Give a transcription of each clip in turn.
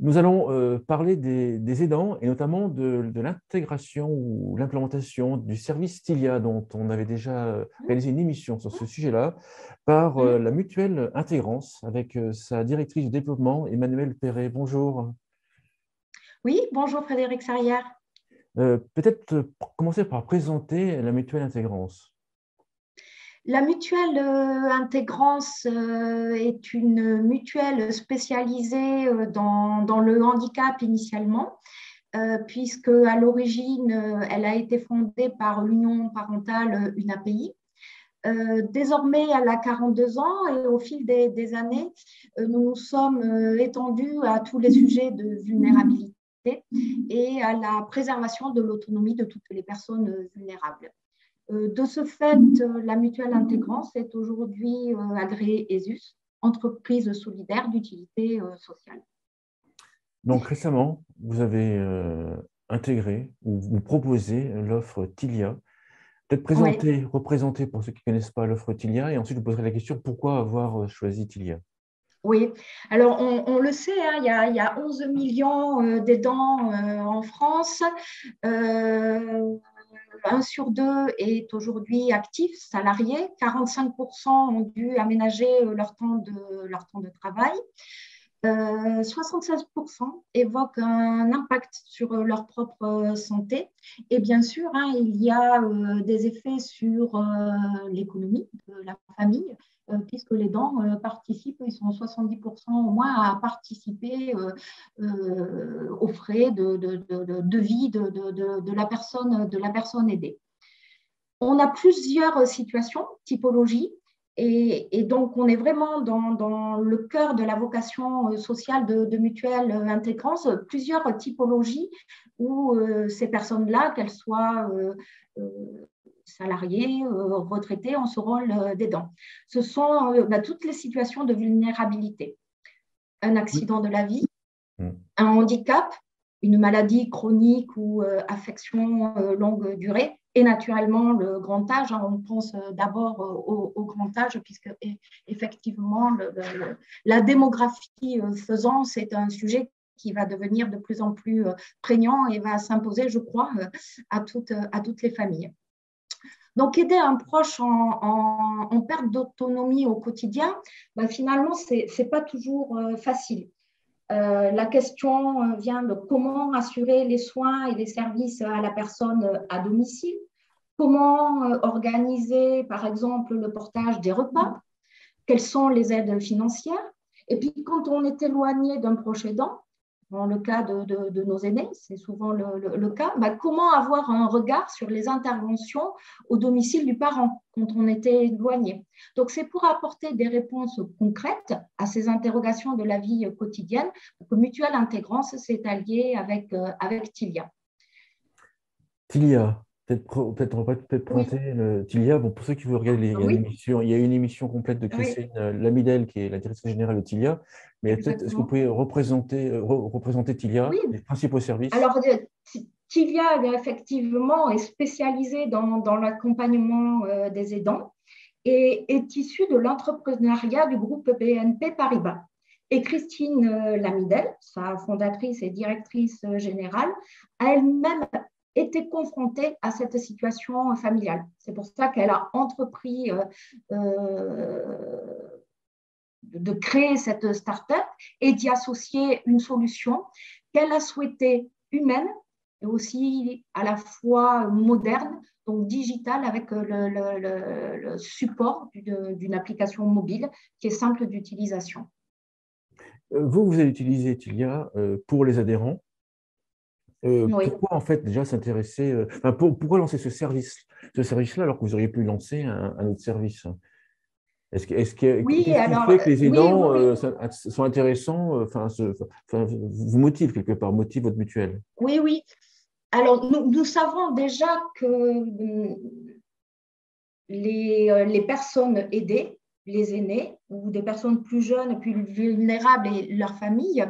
Nous allons parler des aidants et notamment de l'intégration ou l'implémentation du service Tilia dont on avait déjà réalisé une émission sur ce sujet-là par la mutuelle Intégrance avec sa directrice du développement, Emmanuelle Perret. Bonjour. Oui, bonjour Frédéric Sarrière. Peut-être commencer par présenter la mutuelle Intégrance. La mutuelle Intégrance est une mutuelle spécialisée dans le handicap initialement, puisque à l'origine, elle a été fondée par l'Union parentale UNAPI. Désormais, elle a 42 ans et au fil des années, nous nous sommes étendus à tous les sujets de vulnérabilité et à la préservation de l'autonomie de toutes les personnes vulnérables. De ce fait, la mutuelle Intégrance est aujourd'hui agréée ESUS, entreprise solidaire d'utilité sociale. Donc récemment, vous avez intégré ou vous proposez l'offre Tilia. Peut-être Oui. représenter pour ceux qui ne connaissent pas l'offre Tilia et ensuite je vous poserai la question pourquoi avoir choisi Tilia. Oui, alors on le sait, hein, il y a 11 millions d'aidants en France. 1 sur 2 est aujourd'hui actif, salarié. 45% ont dû aménager leur temps de travail. 76% évoquent un impact sur leur propre santé. Et bien sûr, hein, il y a des effets sur l'économie de la famille, puisque les dents participent, ils sont 70% au moins à participer aux frais de vie de la personne aidée. On a plusieurs situations, typologies, et donc on est vraiment dans le cœur de la vocation sociale de Mutuelle Intégrance, plusieurs typologies où ces personnes-là, qu'elles soient salariés, retraités, ont ce rôle d'aidant. Ce sont toutes les situations de vulnérabilité. Un accident de la vie, un handicap, une maladie chronique ou affection longue durée, et naturellement le grand âge. On pense d'abord au grand âge, puisque effectivement la démographie faisant, c'est un sujet qui va devenir de plus en plus prégnant et va s'imposer, je crois, à toutes les familles. Donc, aider un proche en perte d'autonomie au quotidien, finalement, ce n'est pas toujours facile. La question vient de comment assurer les soins et les services à la personne à domicile, comment organiser, par exemple, le portage des repas, quelles sont les aides financières. Et puis, quand on est éloigné d'un proche aidant, dans le cas de nos aînés, c'est souvent le cas, comment avoir un regard sur les interventions au domicile du parent quand on était éloigné. Donc, c'est pour apporter des réponses concrètes à ces interrogations de la vie quotidienne que Mutuelle Intégrance s'est alliée avec Tilia. Tilia, on va peut-être présenter Tilia. Bon, pour ceux qui veulent regarder, il y a une émission complète de Christine Lamidel, qui est la directrice générale de Tilia. Mais peut-être, est-ce que vous pouvez représenter Tilia, les principaux services? Alors, Tilia, effectivement, est spécialisée dans l'accompagnement des aidants et est issue de l'entrepreneuriat du groupe BNP Paribas. Et Christine Lamidel, sa fondatrice et directrice générale, a elle-même été confrontée à cette situation familiale. C'est pour ça qu'elle a entrepris de créer cette start-up et d'y associer une solution qu'elle a souhaitée humaine et aussi à la fois moderne, donc digitale, avec le support d'une application mobile qui est simple d'utilisation. Vous avez utilisé Tilia pour les adhérents. Oui. Pourquoi en fait déjà s'intéresser, pourquoi lancer ce service-là alors que vous auriez pu lancer un autre service? Qu'est-ce qui fait que les aidants sont intéressants, vous motivent quelque part, motivent votre mutuelle? Oui. Alors, nous savons déjà que les personnes aidées, les aînés ou des personnes plus jeunes, plus vulnérables et leurs familles,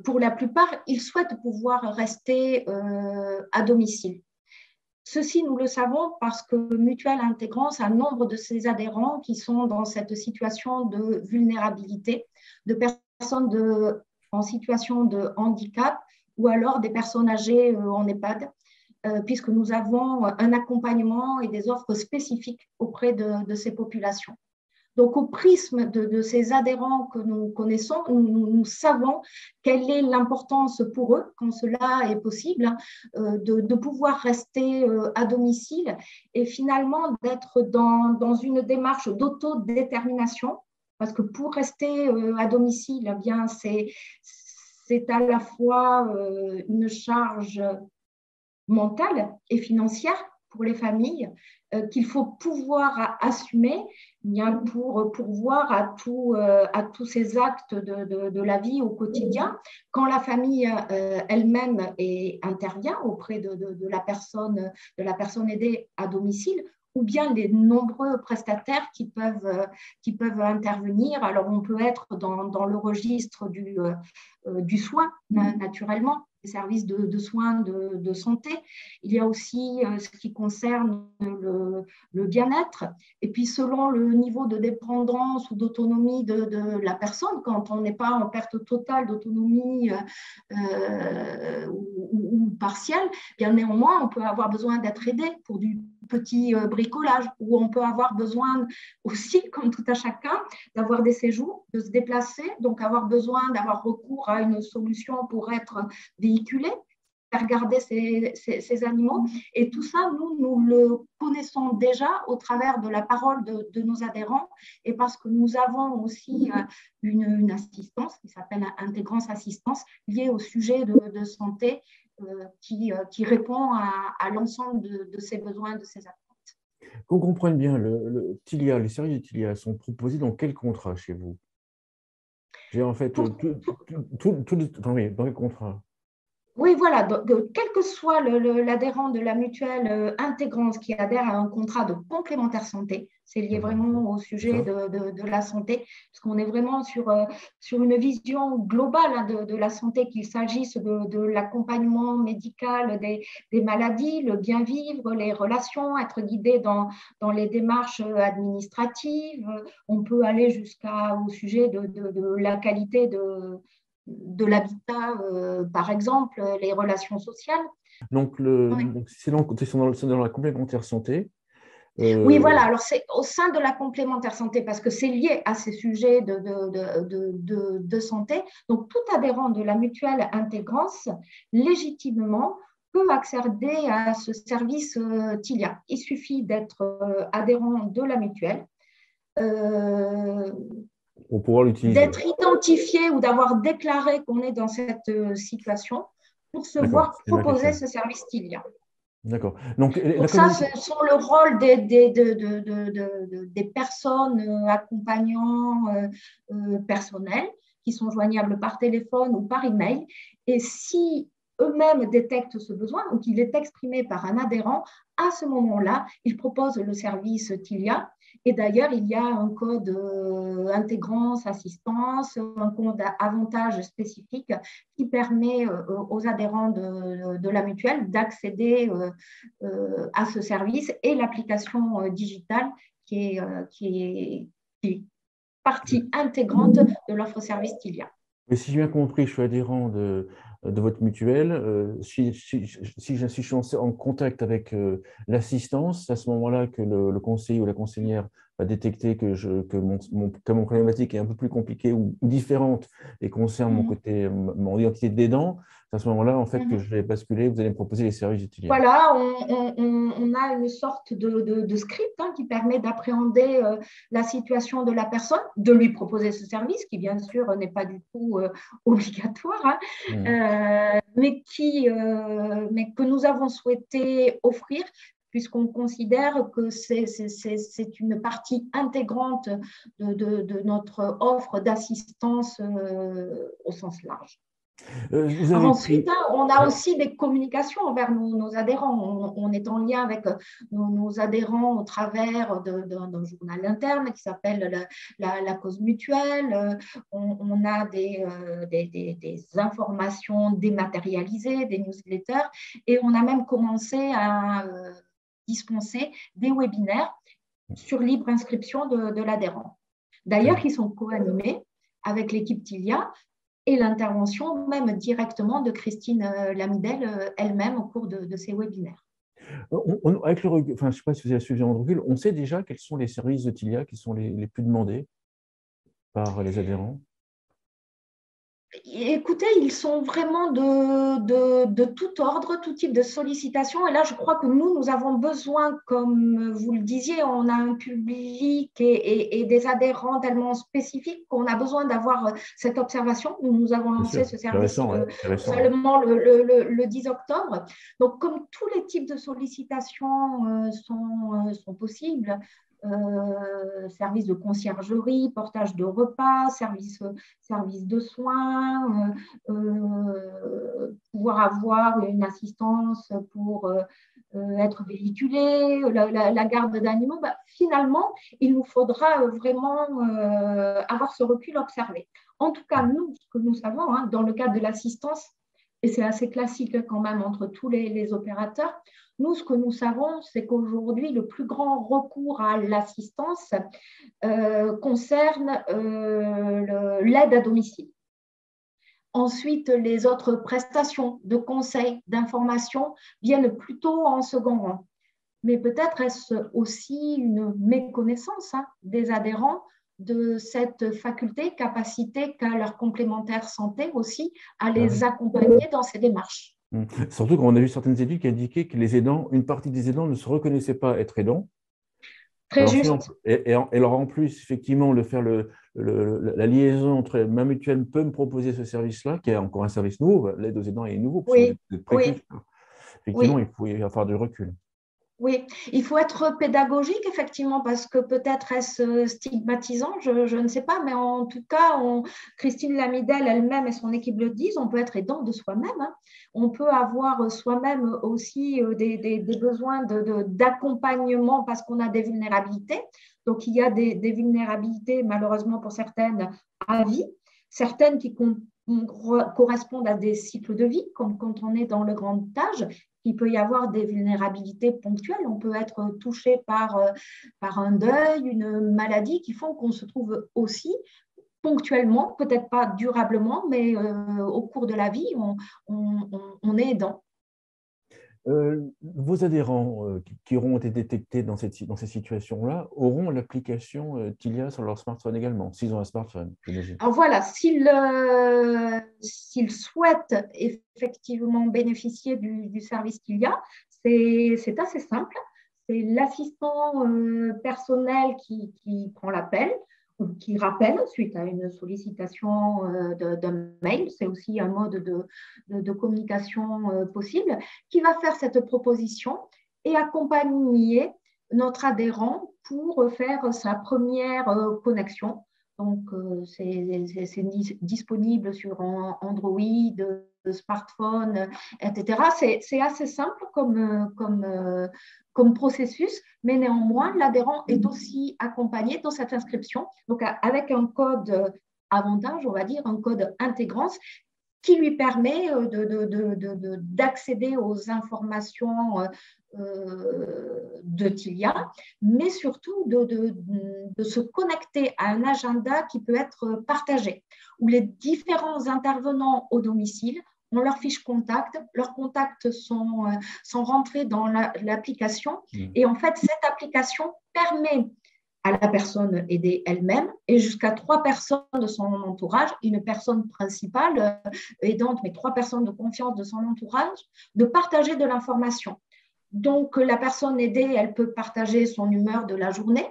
pour la plupart, ils souhaitent pouvoir rester à domicile. Ceci, nous le savons parce que Mutuelle Intégrance a nombre de ses adhérents qui sont dans cette situation de vulnérabilité, de personnes en situation de handicap ou alors des personnes âgées en EHPAD, puisque nous avons un accompagnement et des offres spécifiques auprès de ces populations. Donc, au prisme de ces adhérents que nous connaissons, nous savons quelle est l'importance pour eux, quand cela est possible, de pouvoir rester à domicile et finalement d'être dans une démarche d'autodétermination, parce que pour rester à domicile, eh bien, c'est à la fois une charge mentale et financière pour les familles qu'il faut pouvoir assumer bien pour pourvoir à tous ces actes de la vie au quotidien. Quand la famille elle-même intervient auprès de la personne aidée à domicile, ou bien les nombreux prestataires qui peuvent intervenir. Alors, on peut être dans le registre du soin, naturellement, les services de soins de santé. Il y a aussi ce qui concerne le bien-être. Et puis, selon le niveau de dépendance ou d'autonomie de la personne, quand on n'est pas en perte totale d'autonomie ou partielle, bien néanmoins, on peut avoir besoin d'être aidé pour du petit bricolage, où on peut avoir besoin aussi, comme tout à chacun, d'avoir des séjours, de se déplacer, donc avoir besoin d'avoir recours à une solution pour être véhiculé, faire garder ces animaux. Et tout ça, nous le connaissons déjà au travers de la parole de nos adhérents et parce que nous avons aussi une assistance qui s'appelle Intégrance Assistance liée au sujet de santé qui répond à l'ensemble de ses besoins, de ses attentes. Qu'on comprenne bien, TILIA, les services de TILIA sont proposés dans quel contrat chez vous? J'ai en fait dans quel contrat? Oui, voilà. Donc, quel que soit l'adhérent de la mutuelle Intégrance qui adhère à un contrat de complémentaire santé, c'est lié vraiment au sujet de la santé, parce qu'on est vraiment sur une vision globale de la santé, qu'il s'agisse de l'accompagnement médical des maladies, le bien vivre, les relations, être guidé dans les démarches administratives. On peut aller jusqu'au sujet de la qualité de l'habitat, par exemple, les relations sociales. Donc, c'est dans la complémentaire santé. Oui, voilà. Alors, c'est au sein de la complémentaire santé parce que c'est lié à ces sujets de santé. Donc, tout adhérent de la mutuelle Intégrance, légitimement, peut accéder à ce service TILIA. Il suffit d'être adhérent de la mutuelle. Pour pouvoir l'utiliser. D'être identifié ou d'avoir déclaré qu'on est dans cette situation pour se voir proposer ce service TILIA. D'accord. Donc ça, ce sont le rôle des personnes accompagnants personnels qui sont joignables par téléphone ou par email. Et si eux-mêmes détectent ce besoin ou qu'il est exprimé par un adhérent, à ce moment-là, ils proposent le service TILIA. Et d'ailleurs, il y a un code Intégrance Assistance, un code avantage spécifique qui permet aux adhérents de la mutuelle d'accéder à ce service et l'application digitale qui est partie intégrante de l'offre service TILIA. Mais si j'ai bien compris, je suis adhérent de votre mutuelle. Si je suis en contact avec l'assistance, c'est à ce moment-là que le conseiller ou la conseillère va détecter que mon problématique est un peu plus compliquée ou différente et concerne mon identité d'aidant. C'est à ce moment-là, en fait, que je vais basculer. Vous allez me proposer les services utilisés. Voilà, on a une sorte de script qui permet d'appréhender la situation de la personne, de lui proposer ce service, qui bien sûr n'est pas du tout obligatoire, mais que nous avons souhaité offrir puisqu'on considère que c'est une partie intégrante de notre offre d'assistance au sens large. Ensuite, on a aussi des communications envers nos adhérents. On est en lien avec nos adhérents au travers d'un journal interne qui s'appelle la cause mutuelle. On a des informations dématérialisées, des newsletters, et on a même commencé à dispenser des webinaires sur libre inscription de l'adhérent. D'ailleurs, qui sont co-animés avec l'équipe TILIA et l'intervention même directement de Christine Lamidel elle-même au cours de ces webinaires. Avec le recul, enfin, je ne sais pas si vous avez suivi en recul, on sait déjà quels sont les services de Tilia qui sont les plus demandés par les adhérents? Écoutez, ils sont vraiment de tout ordre, tout type de sollicitation. Et là, je crois que nous avons besoin, comme vous le disiez, on a un public et des adhérents tellement spécifiques qu'on a besoin d'avoir cette observation. Nous avons lancé ce service seulement le 10 octobre. Donc, comme tous les types de sollicitations sont possibles, service de conciergerie, portage de repas, service de soins, pouvoir avoir une assistance pour être véhiculé, la garde d'animaux, finalement, il nous faudra vraiment avoir ce recul observé. En tout cas, nous, ce que nous savons, dans le cadre de l'assistance, et c'est assez classique quand même entre tous les opérateurs, nous, ce que nous savons, c'est qu'aujourd'hui, le plus grand recours à l'assistance concerne l'aide à domicile. Ensuite, les autres prestations de conseil, d'information viennent plutôt en second rang. Mais peut-être est-ce aussi une méconnaissance des adhérents de cette faculté, capacité qu'a leur complémentaire santé aussi à les accompagner dans ces démarches. Surtout quand on a vu certaines études qui indiquaient que les aidants, une partie des aidants ne se reconnaissaient pas être aidants. Très juste. Et alors en plus, effectivement, la liaison entre ma mutuelle peut me proposer ce service-là, qui est encore un service nouveau, l'aide aux aidants est nouveau. Oui, Effectivement, il faut y avoir du recul. Oui, il faut être pédagogique, effectivement, parce que peut-être est-ce stigmatisant, je ne sais pas, mais en tout cas, Christine Lamidel elle-même et son équipe le disent, on peut être aidant de soi-même. On peut avoir soi-même aussi des besoins d'accompagnement parce qu'on a des vulnérabilités. Donc, il y a des vulnérabilités, malheureusement pour certaines, à vie, certaines qui correspondent à des cycles de vie, comme quand on est dans le grand âge. Il peut y avoir des vulnérabilités ponctuelles. On peut être touché par un deuil, une maladie qui font qu'on se trouve aussi ponctuellement, peut-être pas durablement, mais au cours de la vie, on est aidant. Vos adhérents qui auront été détectés dans ces situations-là auront l'application Tilia sur leur smartphone également, s'ils ont un smartphone, j'imagine. Alors voilà, s'ils souhaitent effectivement bénéficier du service Tilia, c'est assez simple. C'est l'assistant personnel qui prend l'appel ou qui rappelle suite à une sollicitation d'un mail. C'est aussi un mode de communication possible, qui va faire cette proposition et accompagner notre adhérent pour faire sa première connexion. Donc, c'est disponible sur Android, smartphone, etc. C'est assez simple comme processus, mais néanmoins, l'adhérent est aussi accompagné dans cette inscription, donc avec un code avantage, on va dire, un code intégrance qui lui permet d'accéder aux informations de Tilia, mais surtout de se connecter à un agenda qui peut être partagé, où les différents intervenants au domicile ont leur fiche contact, leurs contacts sont rentrés dans l'application, et en fait, cette application permet à la personne aidée elle-même et jusqu'à 3 personnes de son entourage, une personne principale aidante, mais 3 personnes de confiance de son entourage, de partager de l'information. Donc, la personne aidée, elle peut partager son humeur de la journée,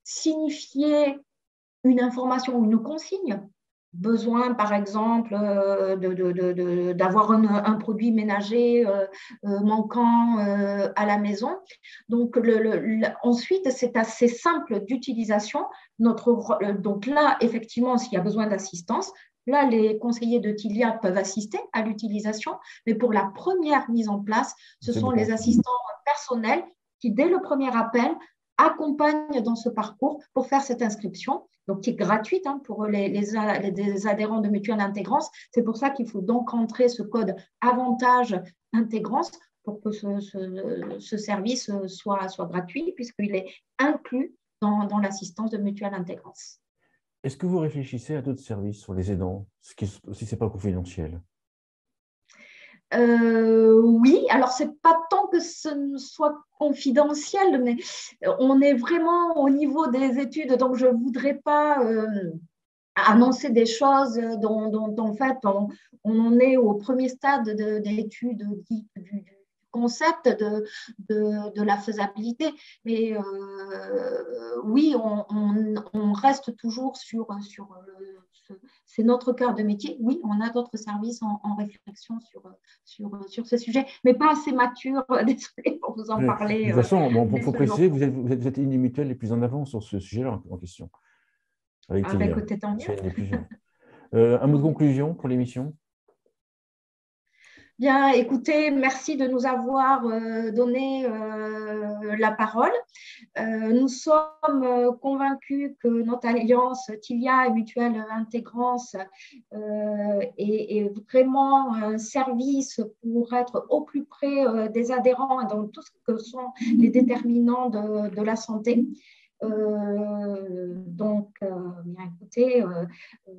signifier une information ou une consigne, besoin, par exemple, d'avoir un produit ménager manquant à la maison. Donc, ensuite, c'est assez simple d'utilisation. Donc là, effectivement, s'il y a besoin d'assistance, là, les conseillers de Tilia peuvent assister à l'utilisation, mais pour la première mise en place, ce sont les assistants personnels qui, dès le premier appel, accompagnent dans ce parcours pour faire cette inscription, donc qui est gratuite pour les adhérents de Mutuelle Intégrance. C'est pour ça qu'il faut donc entrer ce code avantage intégrance pour que ce service soit gratuit, puisqu'il est inclus dans l'assistance de Mutuelle Intégrance. Est-ce que vous réfléchissez à d'autres services sur les aidants, si ce n'est pas confidentiel? Oui, alors c'est pas tant que ce ne soit confidentiel, mais on est vraiment au niveau des études, donc je ne voudrais pas annoncer des choses dont en fait on en est au premier stade d'études du concept de la faisabilité. Mais oui, on reste toujours sur c'est notre cœur de métier. Oui, on a d'autres services en réflexion sur ce sujet, mais pas assez mature. Désolée pour vous en De parler toute façon, bon, dès faut ce jour. préciser, vous êtes une des mutuelles les plus en avance sur ce sujet-là en question, avec Ah ben Tilia. écoutez, tant mieux. C'est une des plus jeunes. Un mot Tant de mieux. conclusion pour l'émission? Bien, écoutez, merci de nous avoir donné la parole. Nous sommes convaincus que notre alliance Tilia et Mutuelle Intégrance est vraiment un service pour être au plus près des adhérents dans tout ce que sont les déterminants de la santé. Bien écoutez,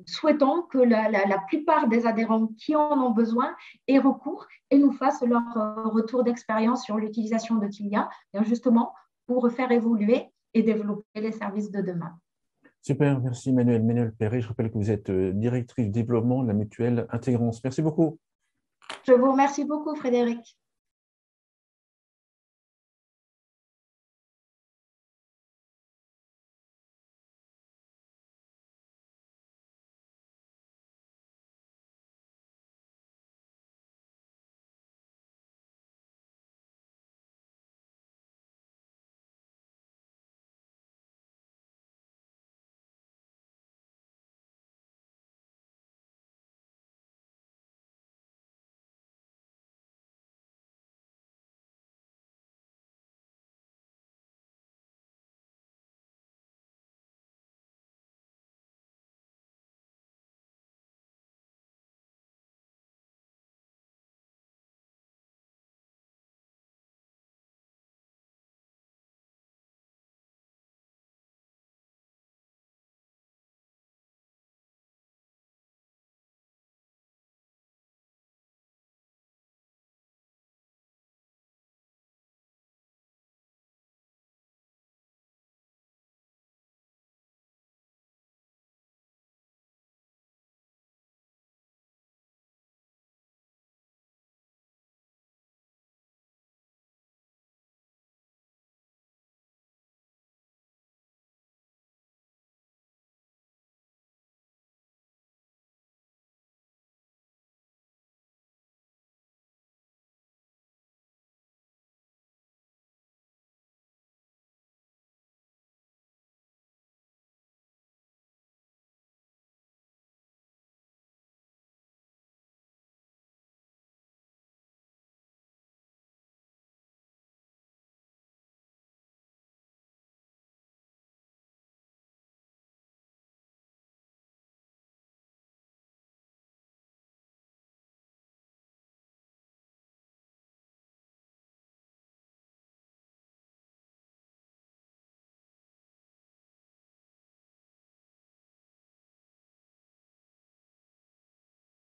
souhaitons que la plupart des adhérents qui en ont besoin aient recours et nous fassent leur retour d'expérience sur l'utilisation de Tilia, justement pour faire évoluer et développer les services de demain. Super, merci Manuel Perret. Je rappelle que vous êtes directrice du développement de la mutuelle Intégrance. Merci beaucoup. Je vous remercie beaucoup, Frédéric.